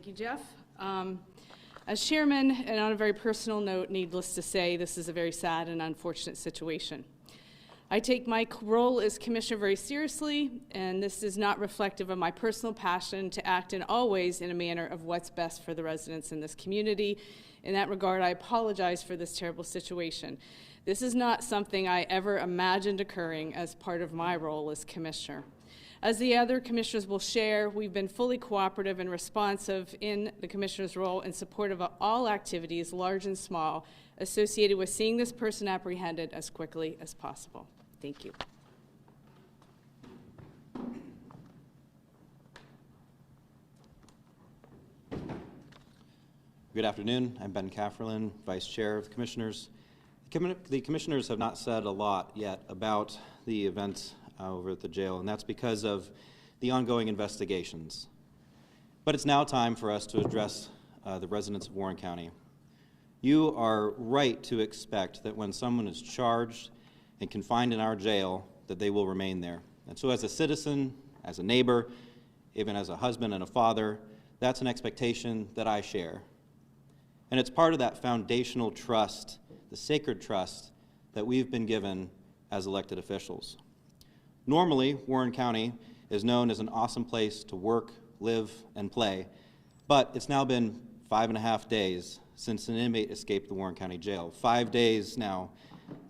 Thank you, Jeff. As chairman, and on a very personal note, needless to say, this is a very sad and unfortunate situation. I take my role as commissioner very seriously, and this is not reflective of my personal passion to act in all ways in a manner of what's best for the residents in this community. In that regard, I apologize for this terrible situation. This is not something I ever imagined occurring as part of my role as commissioner. As the other commissioners will share, we've been fully cooperative and responsive in the commissioner's role in support of all activities, large and small, associated with seeing this person apprehended as quickly as possible. Thank you. Good afternoon. I'm Ben Kafferlin, Vice Chair of the Commissioners. The Commissioners have not said a lot yet about the events over at the jail, and that's because of the ongoing investigations. But it's now time for us to address the residents of Warren County. You are right to expect that when someone is charged and confined in our jail, that they will remain there. And so as a citizen, as a neighbor, even as a husband and a father, that's an expectation that I share. And it's part of that foundational trust, the sacred trust that we've been given as elected officials. Normally, Warren County is known as an awesome place to work, live, and play, but it's now been 5.5 days since an inmate escaped the Warren County Jail. 5 days now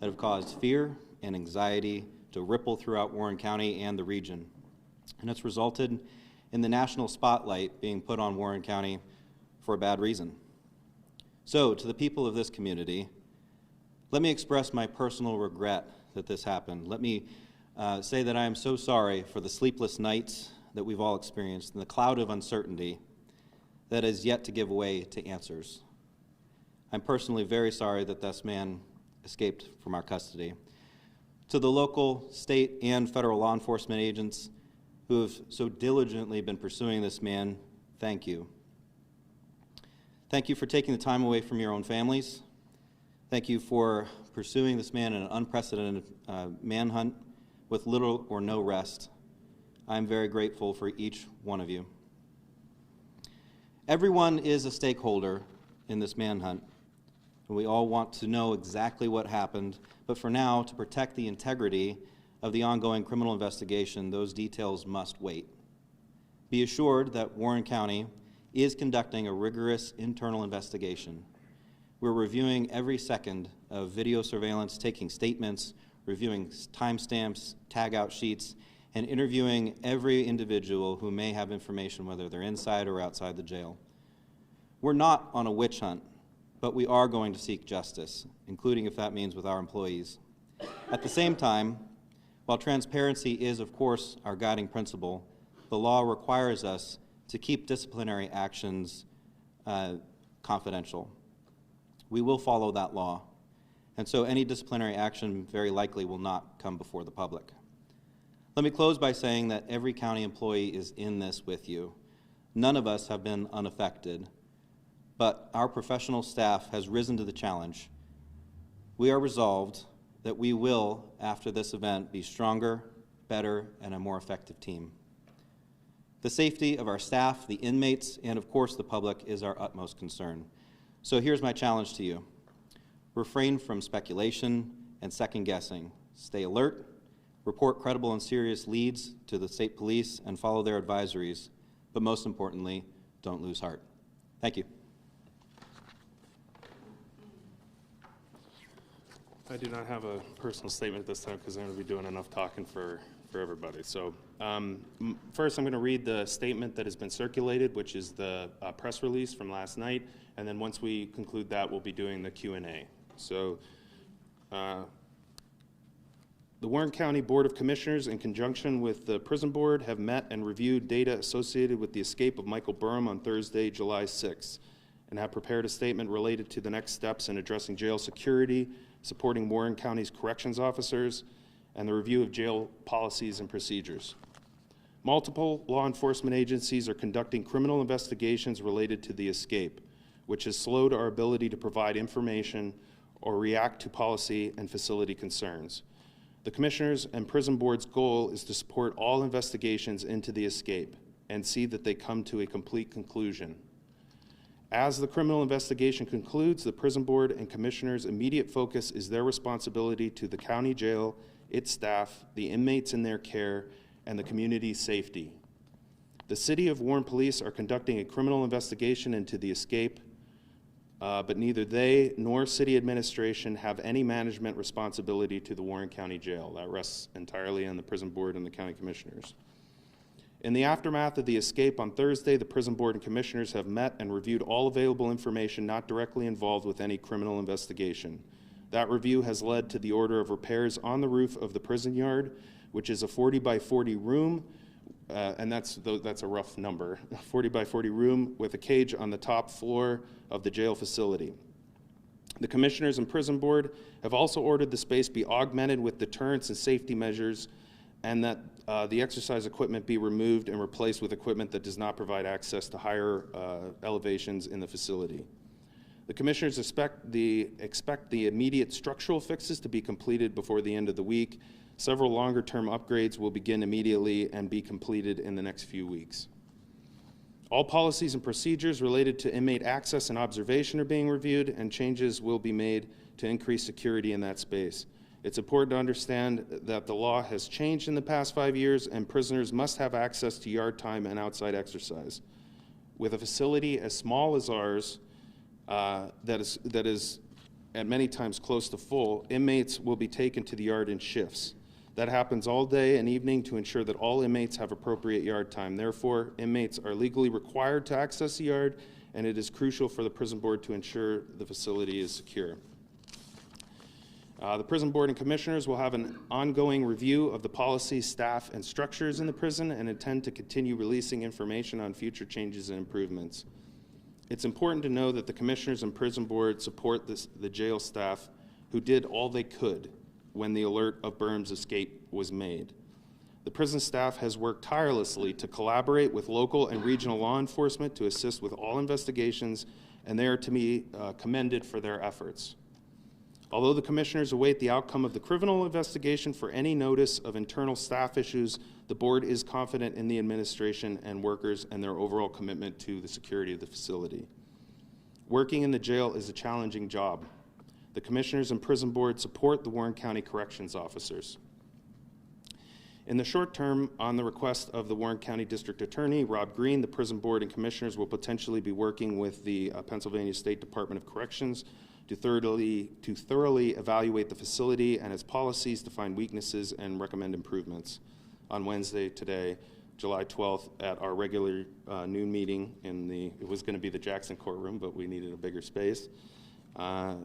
that have caused fear and anxiety to ripple throughout Warren County and the region. And it's resulted in the national spotlight being put on Warren County for a bad reason. So, to the people of this community, let me express my personal regret that this happened. Let me say that I am so sorry for the sleepless nights that we've all experienced and the cloud of uncertainty that is yet to give way to answers. I'm personally very sorry that this man escaped from our custody. To the local, state, and federal law enforcement agents who have so diligently been pursuing this man, thank you. Thank you for taking the time away from your own families. Thank you for pursuing this man in an unprecedented manhunt with little or no rest. I'm very grateful for each one of you. Everyone is a stakeholder in this manhunt, and we all want to know exactly what happened, but for now, to protect the integrity of the ongoing criminal investigation, those details must wait. Be assured that Warren County is conducting a rigorous internal investigation. We're reviewing every second of video surveillance, taking statements, reviewing timestamps, tag-out sheets, and interviewing every individual who may have information, whether they're inside or outside the jail. We're not on a witch hunt, but we are going to seek justice, including if that means with our employees. At the same time, while transparency is, of course, our guiding principle, the law requires us to keep disciplinary actions confidential. We will follow that law, and so any disciplinary action very likely will not come before the public. Let me close by saying that every county employee is in this with you. None of us have been unaffected, but our professional staff has risen to the challenge. We are resolved that we will, after this event, be stronger, better, and a more effective team. The safety of our staff, the inmates, and of course the public is our utmost concern. So here's my challenge to you. Refrain from speculation and second guessing. Stay alert, report credible and serious leads to the state police, and follow their advisories. But most importantly, don't lose heart. Thank you. I do not have a personal statement this time because I'm going to be doing enough talking for everybody. So first I'm going to read the statement that has been circulated, which is the press release from last night, and then once we conclude that, we'll be doing the Q&A. So the Warren County Board of Commissioners, in conjunction with the Prison Board, have met and reviewed data associated with the escape of Michael Burm on Thursday, July 6th, and have prepared a statement related to the next steps in addressing jail security, supporting Warren County's corrections officers, and the review of jail policies and procedures. Multiple law enforcement agencies are conducting criminal investigations related to the escape, which has slowed our ability to provide information or react to policy and facility concerns. The Commissioners and Prison Board's goal is to support all investigations into the escape and see that they come to a complete conclusion. As the criminal investigation concludes, the prison board and commissioners' immediate focus is their responsibility to the county jail, its staff, the inmates in their care, and the community's safety. The City of Warren Police are conducting a criminal investigation into the escape, but neither they nor city administration have any management responsibility to the Warren County Jail. That rests entirely on the prison board and the county commissioners. In the aftermath of the escape on Thursday, the prison board and commissioners have met and reviewed all available information not directly involved with any criminal investigation. That review has led to the order of repairs on the roof of the prison yard, which is a 40 by 40 room, and that's a rough number, a 40 by 40 room with a cage on the top floor of the jail facility. The commissioners and prison board have also ordered the space be augmented with deterrence and safety measures, and that the exercise equipment be removed and replaced with equipment that does not provide access to higher elevations in the facility. The commissioners expect the immediate structural fixes to be completed before the end of the week. Several longer-term upgrades will begin immediately and be completed in the next few weeks. All policies and procedures related to inmate access and observation are being reviewed, and changes will be made to increase security in that space. It's important to understand that the law has changed in the past 5 years, and prisoners must have access to yard time and outside exercise. With a facility as small as ours, that is at many times close to full, inmates will be taken to the yard in shifts. That happens all day and evening to ensure that all inmates have appropriate yard time. Therefore, inmates are legally required to access the yard, and it is crucial for the prison board to ensure the facility is secure. The prison board and commissioners will have an ongoing review of the policies, staff, and structures in the prison and intend to continue releasing information on future changes and improvements. It's important to know that the commissioners and prison board support the jail staff who did all they could when the alert of Burm's escape was made. The prison staff has worked tirelessly to collaborate with local and regional law enforcement to assist with all investigations, and they are to be commended for their efforts. Although the commissioners await the outcome of the criminal investigation for any notice of internal staff issues, the board is confident in the administration and workers and their overall commitment to the security of the facility. Working in the jail is a challenging job. The commissioners and prison board support the Warren County Corrections officers. In the short term, on the request of the Warren County District Attorney, Rob Green, the prison board and commissioners will potentially be working with the Pennsylvania State Department of Corrections to thoroughly evaluate the facility and its policies to find weaknesses and recommend improvements. On Wednesday, today, July 12th, at our regular noon meeting it was going to be the Jackson courtroom, but we needed a bigger space. At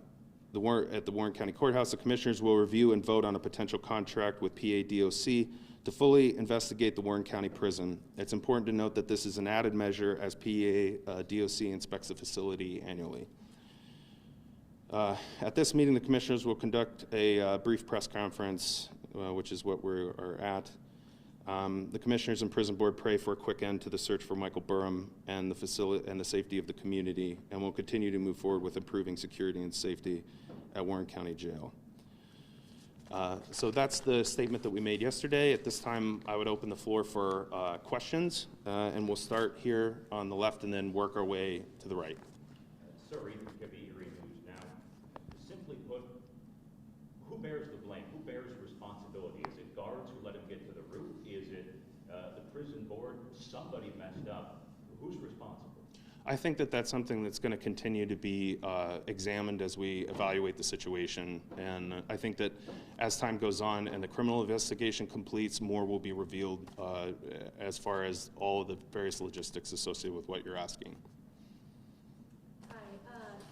the Warren County Courthouse, the commissioners will review and vote on a potential contract with PA-DOC to fully investigate the Warren County Prison. It's important to note that this is an added measure as PA-DOC inspects the facility annually. At this meeting, the commissioners will conduct a brief press conference, which is what we are at. The commissioners and prison board pray for a quick end to the search for Michael Burm and the facility and the safety of the community, and will continue to move forward with improving security and safety at Warren County Jail. So that's the statement that we made yesterday. At this time, I would open the floor for questions, and we'll start here on the left and then work our way to the right. Sir, now, simply put, who bears the blame? Who bears the responsibility? Is it guards who let him get to the roof? Is it the prison board? Somebody messed up. Who's responsible? I think that that's something that's going to continue to be examined as we evaluate the situation. And I think that as time goes on and the criminal investigation completes, more will be revealed as far as all of the various logistics associated with what you're asking. Hi,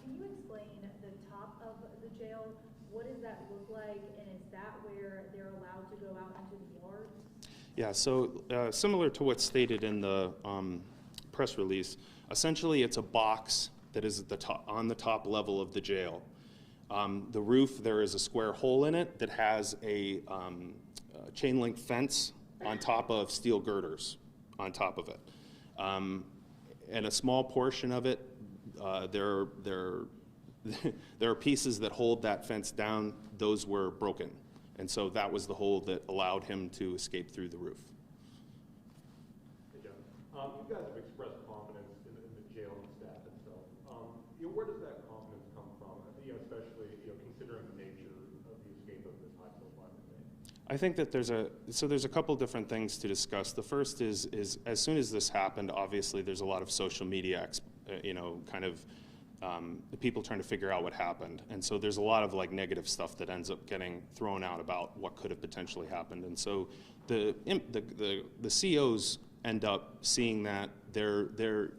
can you explain the top of the jail? What does that look like, and is that where they're allowed to go out into the yard? Yeah, so similar to what's stated in the press release, essentially it's a box that is at the top, on the top level of the jail. The roof, there is a square hole in it that has a chain link fence on top of steel girders on top of it. And a small portion of it, there are pieces that hold that fence down. Those were broken. And so that was the hole that allowed him to escape through the roof. Hey, John. You guys have expressed confidence in the jail and staff itself. Where does that confidence come from? Especially considering the nature of the escape of this high-profile inmate. I think that there's a couple different things to discuss. The first is as soon as this happened, obviously there's a lot of social media, people trying to figure out what happened, and so there's a lot of like negative stuff that ends up getting thrown out about what could have potentially happened, and so the COs end up seeing that they're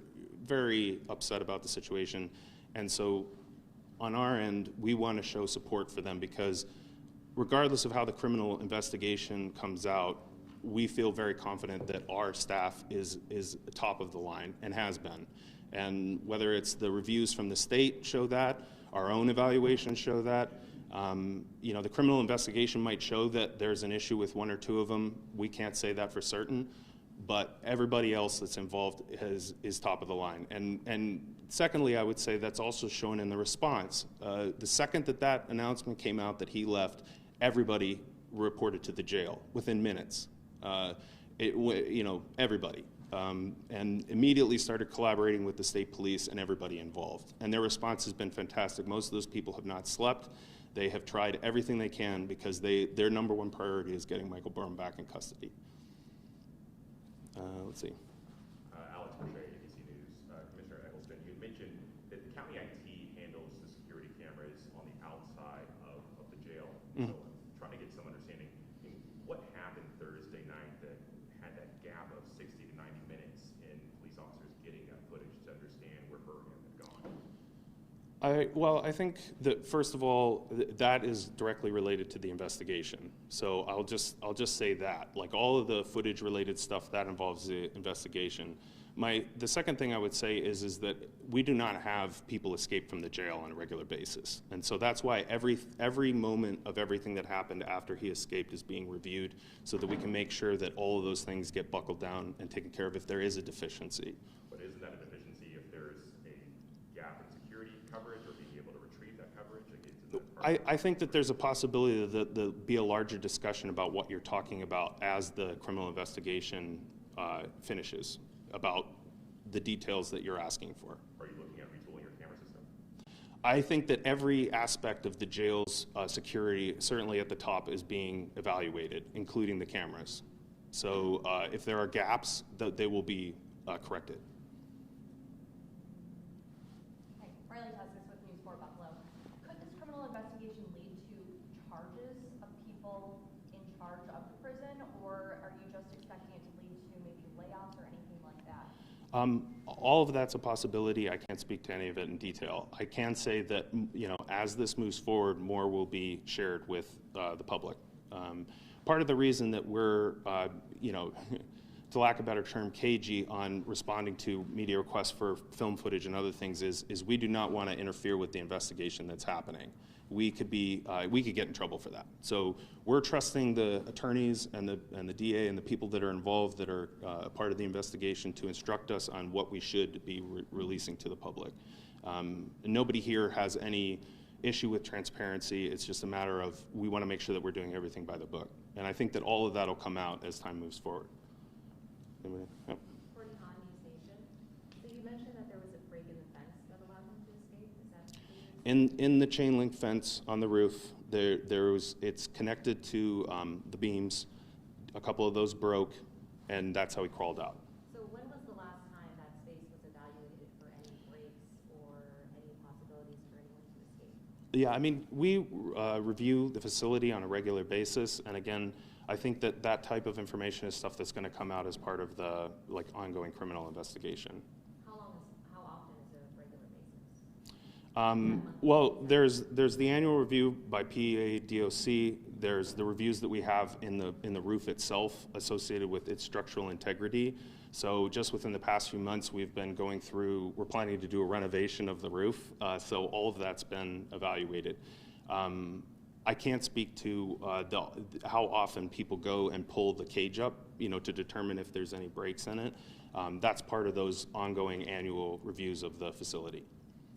very upset about the situation, and so on our end we want to show support for them because regardless of how the criminal investigation comes out, we feel very confident that our staff is top of the line and has been. And whether it's the reviews from the state show that, our own evaluations show that, the criminal investigation might show that there's an issue with one or two of them. We can't say that for certain, but everybody else that's involved is top of the line. And secondly, I would say that's also shown in the response. The second that announcement came out that he left, everybody reported to the jail within minutes. Everybody. And immediately started collaborating with the state police and everybody involved. And their response has been fantastic. Most of those people have not slept. They have tried everything they can because their number one priority is getting Michael Burm back in custody. Let's see. Alex Boucher, ABC News. Commissioner Eggleston, you mentioned that the county IT handles the security cameras on the outside of the jail. So I'm trying to get some understanding. What happened Thursday night that had that gap of 60 to 90 minutes in police officers getting that footage to understand where Burm had gone? I think that first of all, that is directly related to the investigation. So I'll just say that, like all of the footage related stuff that involves the investigation. The second thing I would say is that we do not have people escape from the jail on a regular basis. And so that's why every moment of everything that happened after he escaped is being reviewed so that we can make sure that all of those things get buckled down and taken care of if there is a deficiency. But isn't that a deficiency if there's a gap in security coverage or being able to retrieve that coverage? I think that there's a possibility that there'll be a larger discussion about what you're talking about as the criminal investigation finishes, about the details that you're asking for. Are you looking at retooling your camera system? I think that every aspect of the jail's security, certainly at the top, is being evaluated, including the cameras. So if there are gaps, they will be corrected. Investigation lead to charges of people in charge of the prison, or are you just expecting it to lead to maybe layoffs or anything like that? All of that's a possibility. I can't speak to any of it in detail. I can say that as this moves forward, more will be shared with the public. Part of the reason that we're to lack of a better term, cagey on responding to media requests for film footage and other things is we do not want to interfere with the investigation that's happening. We could get in trouble for that. So we're trusting the attorneys and the DA and the people that are involved that are a part of the investigation to instruct us on what we should be releasing to the public. Nobody here has any issue with transparency. It's just a matter of we want to make sure that we're doing everything by the book. And I think that all of that will come out as time moves forward. Yep. For Tanya Station, so you mentioned that there was a break in the fence that allowed him to escape. Is that true? In the chain link fence on the roof, it's connected to the beams. A couple of those broke, and that's how he crawled out. So when was the last time that space was evaluated for any breaks or any possibilities for anyone to escape? Yeah, I mean, we review the facility on a regular basis, and again, I think that type of information is stuff that's going to come out as part of the ongoing criminal investigation. How often is there a regular basis? Well, there's the annual review by PADOC. There's the reviews that we have in the roof itself associated with its structural integrity. So just within the past few months, we're planning to do a renovation of the roof. So all of that's been evaluated. I can't speak to how often people go and pull the cage up, to determine if there's any breaks in it. That's part of those ongoing annual reviews of the facility.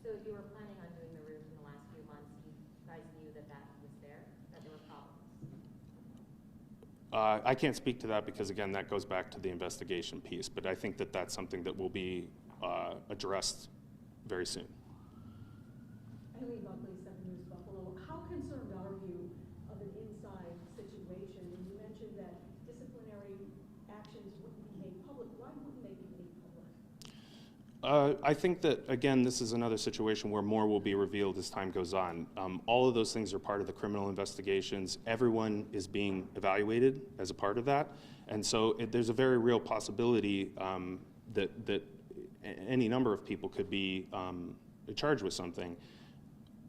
So you were planning on doing the roof in the last few months. You guys knew that was there, that there were problems? I can't speak to that because, again, that goes back to the investigation piece. But I think that that's something that will be addressed very soon. Haley Buckley, 7 News Buffalo. How concerned are you of an inside situation? And you mentioned that disciplinary actions wouldn't be made public. Why wouldn't they be made public? I think that, again, this is another situation where more will be revealed as time goes on. All of those things are part of the criminal investigations. Everyone is being evaluated as a part of that. And so there's a very real possibility that any number of people could be charged with something.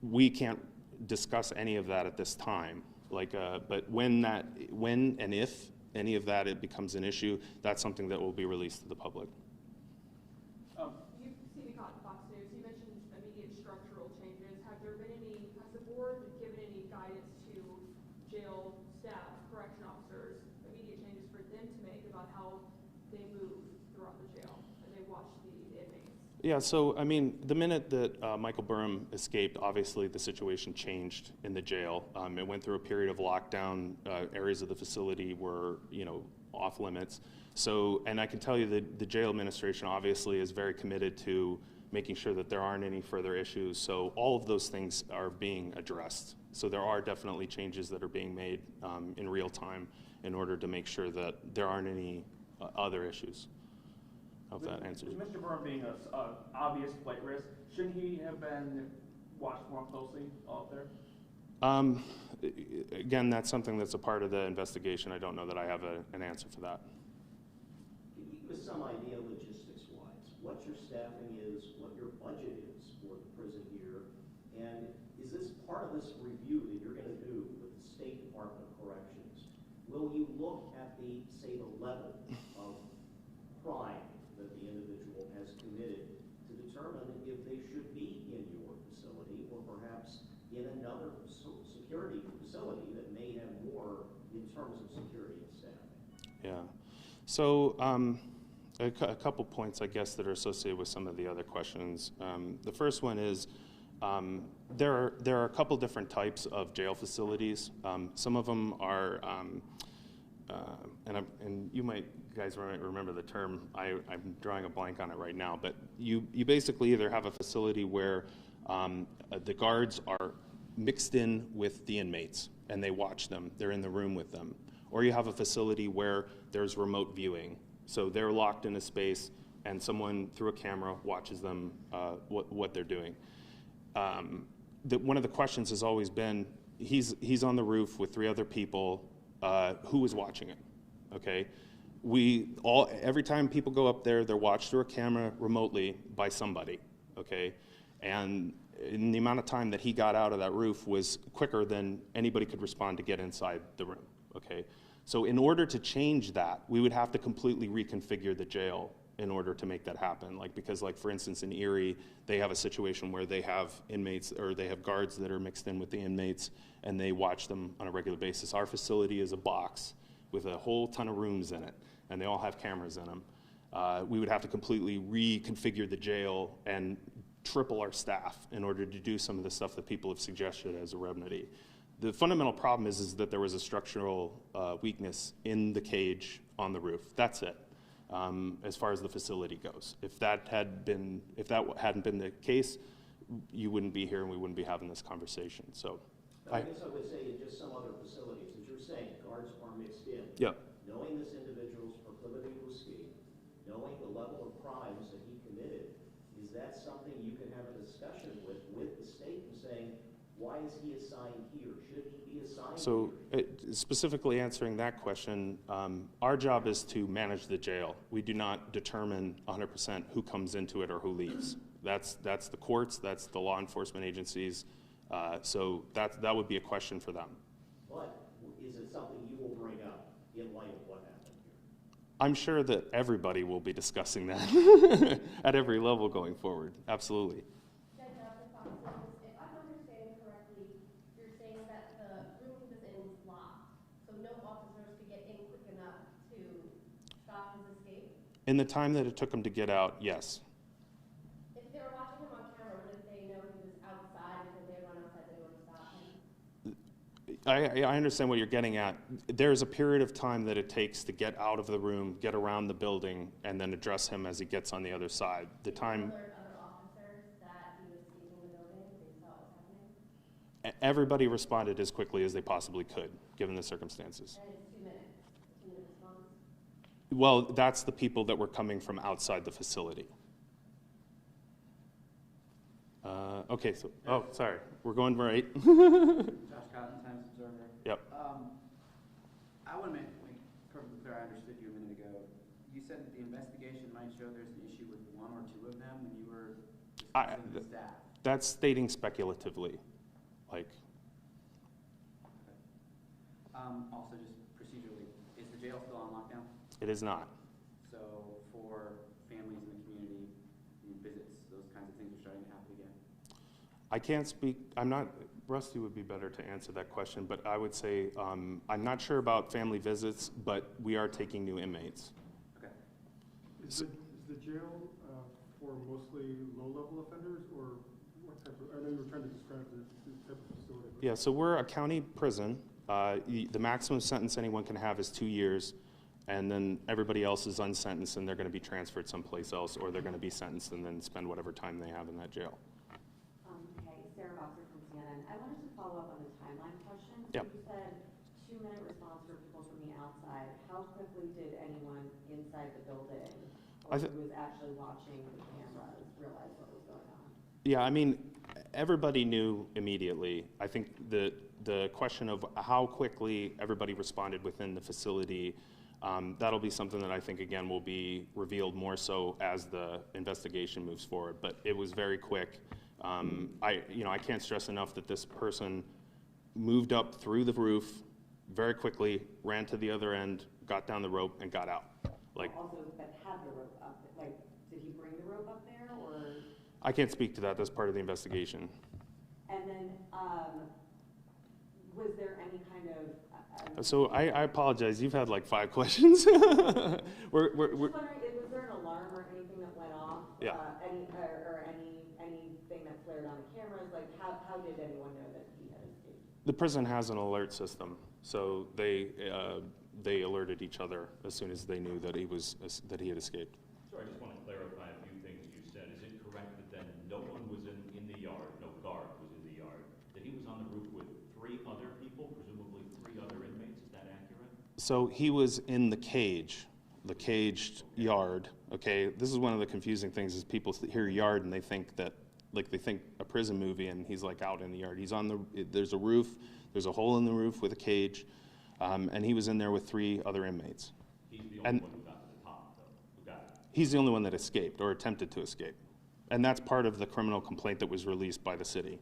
We can't discuss any of that at this time. But when and if any of that it becomes an issue, that's something that will be released to the public. You've seen the Fox News. You mentioned immediate structural changes. Has the board given any guidance to jail staff, correction officers, immediate changes for them to make about how they move throughout the jail and they watch the inmates? Yeah, so I mean, the minute that Michael Burm escaped, obviously the situation changed in the jail. It went through a period of lockdown. Areas of the facility were, off limits. So, and I can tell you that the jail administration obviously is very committed to making sure that there aren't any further issues. So all of those things are being addressed. So there are definitely changes that are being made in real time in order to make sure that there aren't any other issues. I hope that answers. Mr. Burm being an obvious flight risk, shouldn't he have been watched more closely out there? Again, that's something that's a part of the investigation. I don't know that I have an answer for that. Can you give us some idea logistics-wise, what your staffing is, what your budget is for the prison here, and is this part of this review that you're going to do with the State Department of Corrections? Will you look at say the level of crime that the individual has committed to determine if they should be in your facility or perhaps in another security facility that may have more in terms of security and staffing? Yeah. So a couple points, I guess, that are associated with some of the other questions. The first one is there are a couple different types of jail facilities. Some of them are, and you guys might remember the term. I'm drawing a blank on it right now. But you basically either have a facility where the guards are mixed in with the inmates and they watch them. They're in the room with them. Or you have a facility where there's remote viewing. So they're locked in a space and someone through a camera watches them, what they're doing. One of the questions has always been, he's on the roof with 3 other people, who is watching him, okay? Every time people go up there, they're watched through a camera remotely by somebody, okay? And in the amount of time that he got out of that roof was quicker than anybody could respond to get inside the room, okay? So in order to change that, we would have to completely reconfigure the jail in order to make that happen. Because for instance, in Erie, they have a situation where they have inmates, or they have guards that are mixed in with the inmates, and they watch them on a regular basis. Our facility is a box with a whole ton of rooms in it, and they all have cameras in them. We would have to completely reconfigure the jail and triple our staff in order to do some of the stuff that people have suggested as a remedy. The fundamental problem is that there was a structural weakness in the cage on the roof. That's it, as far as the facility goes. If that hadn't been the case, you wouldn't be here and we wouldn't be having this conversation. So, I guess I would say in just some other facilities, as you're saying, guards are mixed in. Yeah. Knowing this individual's proclivity to escape, knowing the level of crimes that he committed, is that something you can have a discussion with the state and saying, why is he assigned here? Should he be assigned So here? specifically answering that question, our job is to manage the jail. We do not determine 100% who comes into it or who leaves. That's the courts, that's the law enforcement agencies. So that would be a question for them. But is it something you will bring up in light of what happened here? I'm sure that everybody will be discussing that at every level going forward. Absolutely. If I'm understanding correctly, you're saying that the room he was in was locked, so no officers could get in quick enough to stop his escape? In the time that it took him to get out, yes. If they were watching him on camera, wouldn't they know he was outside because they run outside the door to stop him? I understand what you're getting at. There's a period of time that it takes to get out of the room, get around the building, and then address him as he gets on the other side. The time. Other officers that he was escaping the building, they saw what was Everybody responded as quickly as they possibly could, given the circumstances. And it's 2 minutes, 2-minute response? Well, that's the people that were coming from outside the facility. Okay, so, oh, sorry, we're going right. Josh Cotton, Times Observer. Yep. I want to make perfectly clear, I understood you a minute ago. You said that the investigation might show there's an issue with 1 or 2 of them when you were discussing the staff. That's stating speculatively, like. Okay. Also, just procedurally, is the jail still on lockdown? It is not. So for families in the community, visits, those kinds of things are starting to happen again? I can't speak, I'm not, Rusty would be better to answer that question, but I would say, I'm not sure about family visits, but we are taking new inmates. Okay. Is the jail for mostly low-level offenders, or what type of, I know you were trying to describe the type of facility. Yeah, so we're a county prison. The maximum sentence anyone can have is 2 years, and then everybody else is unsentenced and they're going to be transferred someplace else, or they're going to be sentenced and then spend whatever time they have in that jail. Hey, Sarah Boxer from CNN. I wanted to follow up on the timeline question. Yep. You said 2-minute response for people from the outside. How quickly did anyone inside the building, or who was actually watching the cameras, realize what was going on? Yeah, I mean, everybody knew immediately. I think the question of how quickly everybody responded within the facility, that'll be something that I think, again, will be revealed more so as the investigation moves forward. But it was very quick. I can't stress enough that this person moved up through the roof very quickly, ran to the other end, got down the rope, and got out. Like, also, that had the rope up, like, did he bring the rope up there, or? I can't speak to that. That's part of the investigation. And then, was there any kind of? So I apologize. You've had like 5 questions. we're Just wondering, was there an alarm or anything that went off? Yeah. Anything that flared on the cameras? Like, how did anyone know that he had escaped? The prison has an alert system, so they alerted each other as soon as they knew that he had escaped. So I just want to clarify a few things you said. Is it correct that then no one was in the yard, no guard was in the yard, that he was on the roof with 3 other people, presumably 3 other inmates? Is that accurate? So he was in the caged yard. Okay, this is one of the confusing things: is people hear yard and they think a prison movie, and he's like out in the yard. He's on there's a roof, there's a hole in the roof with a cage, and he was in there with 3 other inmates. He's the only one who got to the top, though, who got it. He's the only one that escaped or attempted to escape, and that's part of the criminal complaint that was released by the city.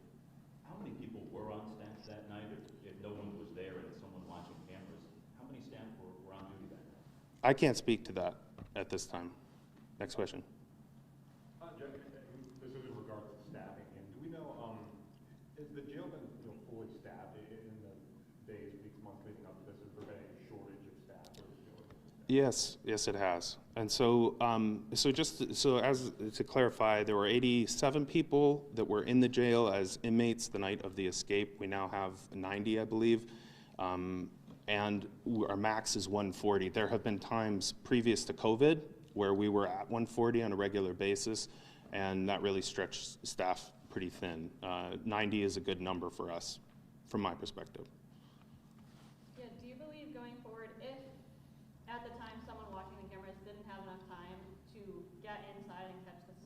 How many people were on staff that night if no one was there and someone watching cameras? How many staff were on duty that night? I can't speak to that at this time. Next question. Jeff, this is in regards to staffing, and do we know, has the jail been fully staffed in the days, weeks, months leading up to this? Has there been a shortage of staff? Yes, it has. And so, to clarify, there were 87 people that were in the jail as inmates the night of the escape. We now have 90, I believe, and our max is 140. There have been times previous to COVID where we were at 140 on a regular basis, and that really stretched staff pretty thin. 90 is a good number for us, from my perspective. Yeah, do you believe going forward, if at the time someone watching the cameras didn't have enough time to get inside and catch this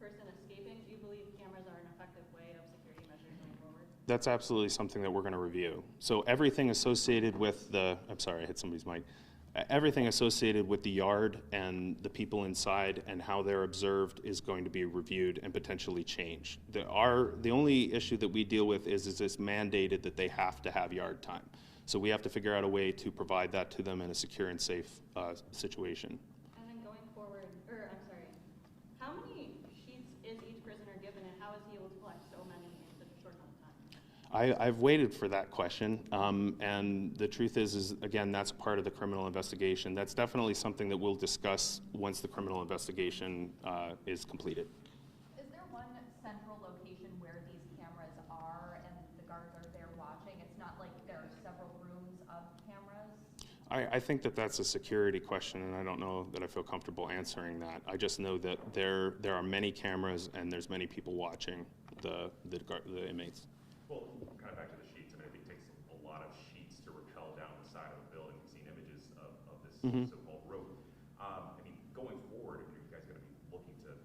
person escaping, do you believe cameras are an effective way of security measures going forward? That's absolutely something that we're going to review. So everything associated with I'm sorry, I hit somebody's mic. Everything associated with the yard and the people inside and how they're observed is going to be reviewed and potentially changed. The only issue that we deal with is it's mandated that they have to have yard time. So we have to figure out a way to provide that to them in a secure and safe situation. And then going forward, how many sheets is each prisoner given, and how is he able to collect so many in such a short amount of time? I've waited for that question, and the truth is again, that's part of the criminal investigation. That's definitely something that we'll discuss once the criminal investigation is completed. Is there one central location where these cameras are and the guards are there watching? It's not like there are several rooms of cameras? I think that that's a security question, and I don't know that I feel comfortable answering that. I just know that there are many cameras and there's many people watching the inmates. Well, kind of back to the sheets, I mean, I think it takes a lot of sheets to rappel down the side of a building. We've seen images of this so-called rope. I mean, going forward, are you guys going to be looking to,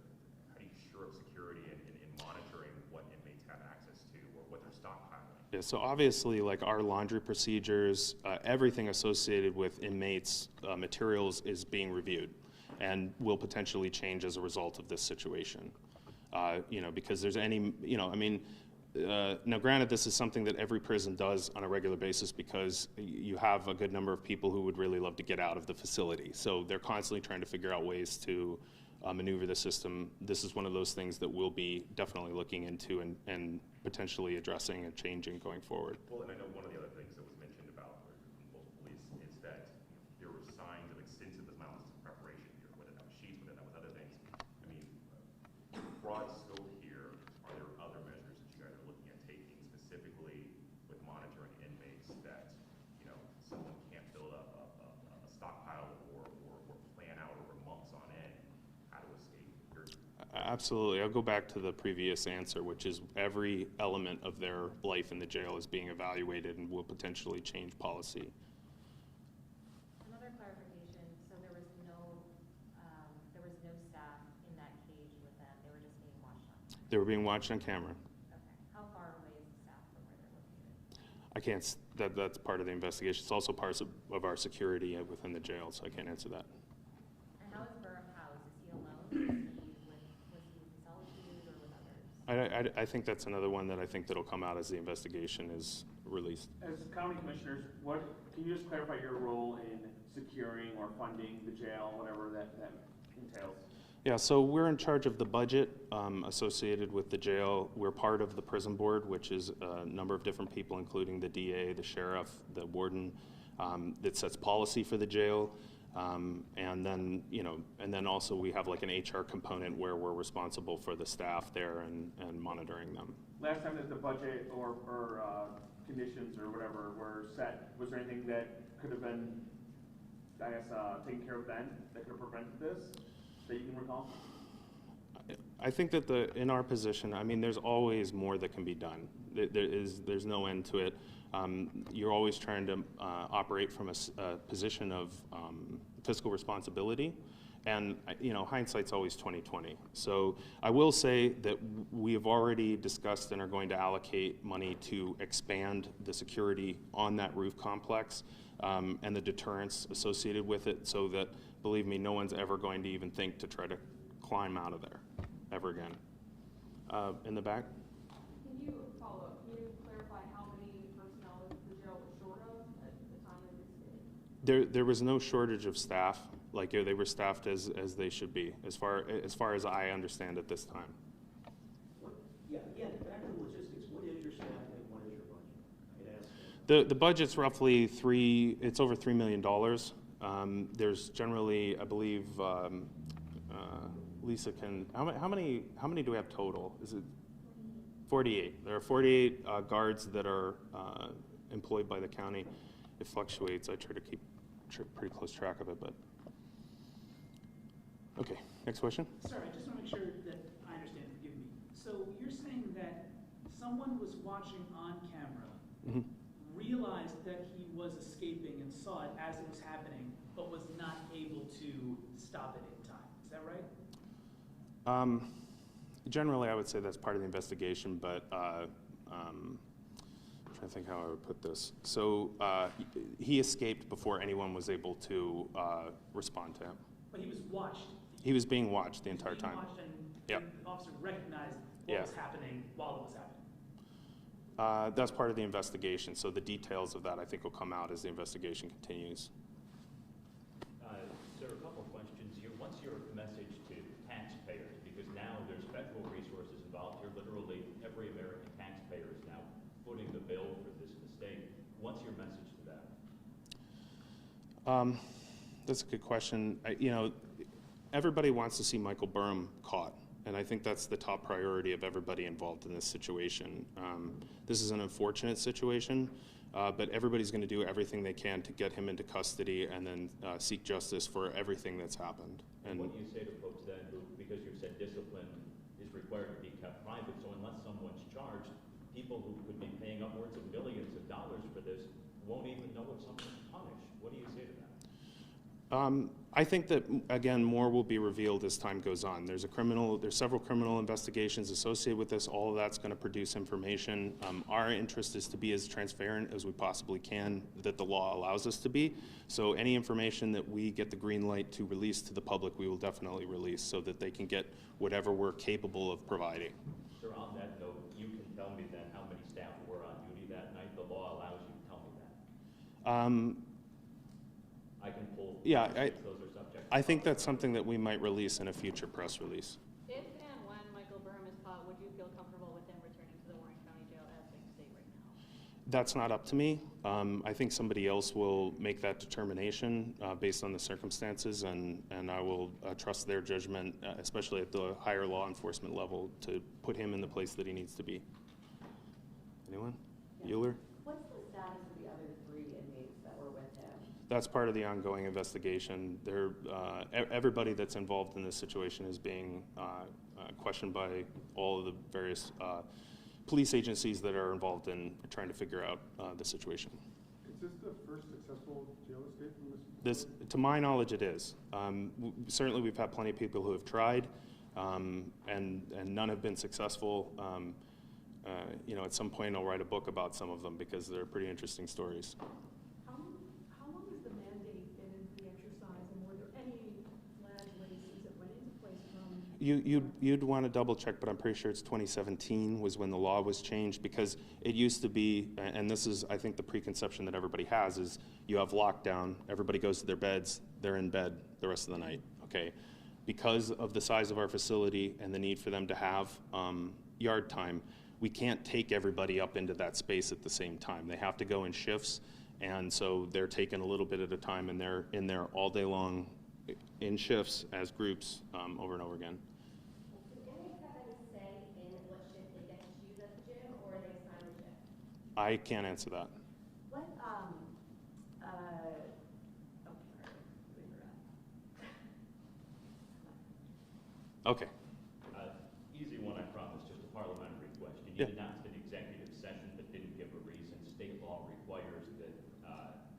how do you shore up security in monitoring what inmates have access to or what they're stockpiling? Yeah, so obviously, like our laundry procedures, everything associated with inmates' materials is being reviewed and will potentially change as a result of this situation. Because there's any, I mean, now granted, this is something that every prison does on a regular basis because you have a good number of people who would really love to get out of the facility. So they're constantly trying to figure out ways to maneuver the system. This is one of those things that we'll be definitely looking into and potentially addressing and changing going forward. Well, and I know one of the other things that was mentioned about local police is that there were signs of extensive amounts of preparation here, whether that was sheets, whether that was other things. I mean, broad scope here, are there other measures that you guys are looking at taking specifically with monitoring inmates that, someone can't build up a stockpile or plan out over months on end how to escape? Absolutely. I'll go back to the previous answer, which is every element of their life in the jail is being evaluated and will potentially change policy. Another clarification, so there was no staff in that cage with them, they were just being watched on? They were being watched on camera. Okay, how far away is the staff from where they're located? I can't, that's part of the investigation. It's also part of our security within the jail, so I can't answer that. And how is Burm housed? Is he alone? Was he with solitude or with others? I think that's another one that I think that'll come out as the investigation is released. As county commissioners, can you just clarify your role in securing or funding the jail, whatever that entails? Yeah, so we're in charge of the budget associated with the jail. We're part of the prison board, which is a number of different people, including the DA, the sheriff, the warden, that sets policy for the jail. And then also we have like an HR component where we're responsible for the staff there and monitoring them. Last time that the budget or conditions or whatever were set, was there anything that could have been, I guess, taken care of then that could have prevented this that you can recall? I think that in our position, I mean, there's always more that can be done. There's no end to it. You're always trying to operate from a position of fiscal responsibility, and hindsight's always 20/20. So I will say that we have already discussed and are going to allocate money to expand the security on that roof complex and the deterrence associated with it, so that, believe me, no one's ever going to even think to try to climb out of there ever again. In the back. Can you follow up? Can you clarify how many personnel the jail was short of at the time of the escape? There was no shortage of staff. Like they were staffed as they should be, as far as I understand at this time. Again, back to the logistics. What is your staffing and what is your budget? The budget's roughly it's over $3 million. There's generally, I believe, Lisa can, how many do we have total? Is it 48? There are 48 guards that are employed by the county. It fluctuates. I try to keep pretty close track of it, but. Okay, next question. Sorry, I just want to make sure that I understand, forgive me. So you're saying that someone was watching on camera, realized that he was escaping and saw it as it was happening, but was not able to stop it in time. Is that right? Generally, I would say that's part of the investigation, but I'm trying to think how I would put this. So he escaped before anyone was able to respond to him. But he was watched. He was being watched the entire time. Watched and the officer recognized what was happening while it was happening. That's part of the investigation. So the details of that, I think, will come out as the investigation continues. Sir, a couple of questions here. What's your message to taxpayers? Because now there's federal resources involved here. Literally every American taxpayer is now footing the bill for this mistake. What's your message to them? That's a good question. Everybody wants to see Michael Burm caught, and I think that's the top priority of everybody involved in this situation. This is an unfortunate situation, but everybody's going to do everything they can to get him into custody and then seek justice for everything that's happened. And what do you say to folks then who, because you've said discipline is required to be kept private, so unless someone's charged, people who could be paying upwards of millions of dollars for this won't even know if someone's punished. What do you say to that? I think that, again, more will be revealed as time goes on. There's several criminal investigations associated with this. All of that's going to produce information. Our interest is to be as transparent as we possibly can, that the law allows us to be. So any information that we get the green light to release to the public, we will definitely release so that they can get whatever we're capable of providing. Sir, on that note, you can tell me then how many staff were on duty that night. The law allows you to tell me that. I can pull. Yeah, those are subject. I think that's something that we might release in a future press release. If and when Michael Burm is caught, would you feel comfortable with him returning to the Warren County Jail as things state right now? That's not up to me. I think somebody else will make that determination based on the circumstances, and I will trust their judgment, especially at the higher law enforcement level, to put him in the place that he needs to be. Anyone? Yeah. Euler? What's the status of the other 3 inmates that were with him? That's part of the ongoing investigation. Everybody that's involved in this situation is being questioned by all of the various police agencies that are involved in trying to figure out the situation. Is this the first successful jail escape from this? To my knowledge, it is. Certainly, we've had plenty of people who have tried, and none have been successful. At some point, I'll write a book about some of them because they're pretty interesting stories. How long has the mandate been in the exercise, and were there any flag races that went into place from? You'd want to double check, but I'm pretty sure it's 2017 was when the law was changed, because it used to be, and this is, I think, the preconception that everybody has, is you have lockdown, everybody goes to their beds, they're in bed the rest of the night, okay? Because of the size of our facility and the need for them to have yard time, we can't take everybody up into that space at the same time. They have to go in shifts, and so they're taken a little bit at a time, and they're in there all day long in shifts as groups over and over again. Do inmates have any say in what shift they get to choose at the gym, or are they assigned a shift? I can't answer that. What, Okay. Easy one, I promise, just a parliamentary question. Yeah. You did not an executive session but didn't give a reason. State law requires that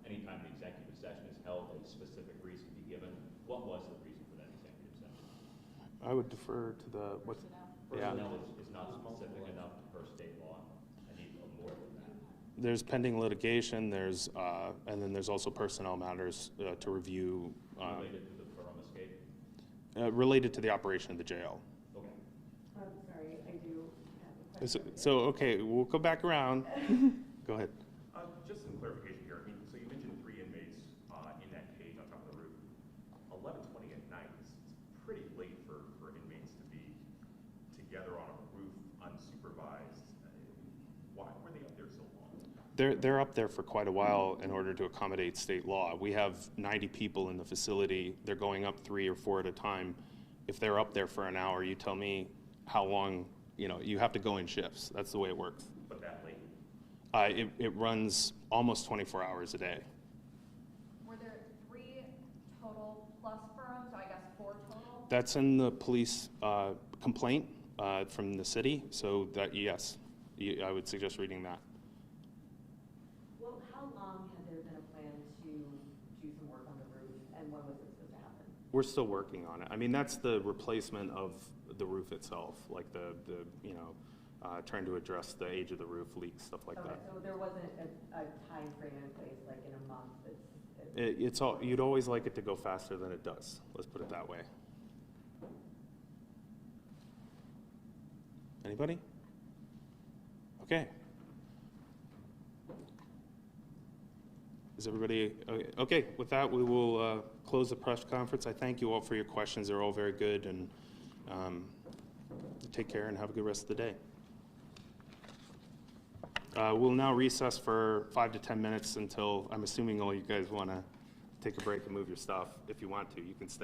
anytime an executive session is held, a specific reason be given. What was the reason for that executive session? I would defer to the, what? Personnel is not specific enough per state law. I need more than that. There's pending litigation, and then there's also personnel matters to review. Related to the Burm escape? Related to the operation of the jail. Okay. I'm sorry, I do have a question. So okay, we'll go back around. Go ahead. Just some clarification here. I mean, so you mentioned 3 inmates in that cage on top of the roof. 11:20 at night is pretty late for inmates to be together on a roof, unsupervised. Why were they up there so long? They're up there for quite a while in order to accommodate state law. We have 90 people in the facility. They're going up 3 or 4 at a time. If they're up there for an hour, you tell me how long, you have to go in shifts. That's the way it works. But that late? It runs almost 24 hours a day. Were there 3 total plus firms, so I guess 4 total? That's in the police complaint from the city, so that, yes, I would suggest reading that. Well, how long had there been a plan to do some work on the roof, and when was it supposed to happen? We're still working on it. I mean, that's the replacement of the roof itself, like trying to address the age of the roof, leaks, stuff like Okay, that. so there wasn't a time frame in place, like in a month? It's all, you'd always like it to go faster than it does. Let's put it that way. Anybody? Okay. Is everybody, okay, with that, we will close the press conference. I thank you all for your questions. They're all very good, and take care and have a good rest of the day. We'll now recess for 5 to 10 minutes until, I'm assuming all you guys want to take a break and move your stuff. If you want to, you can stay.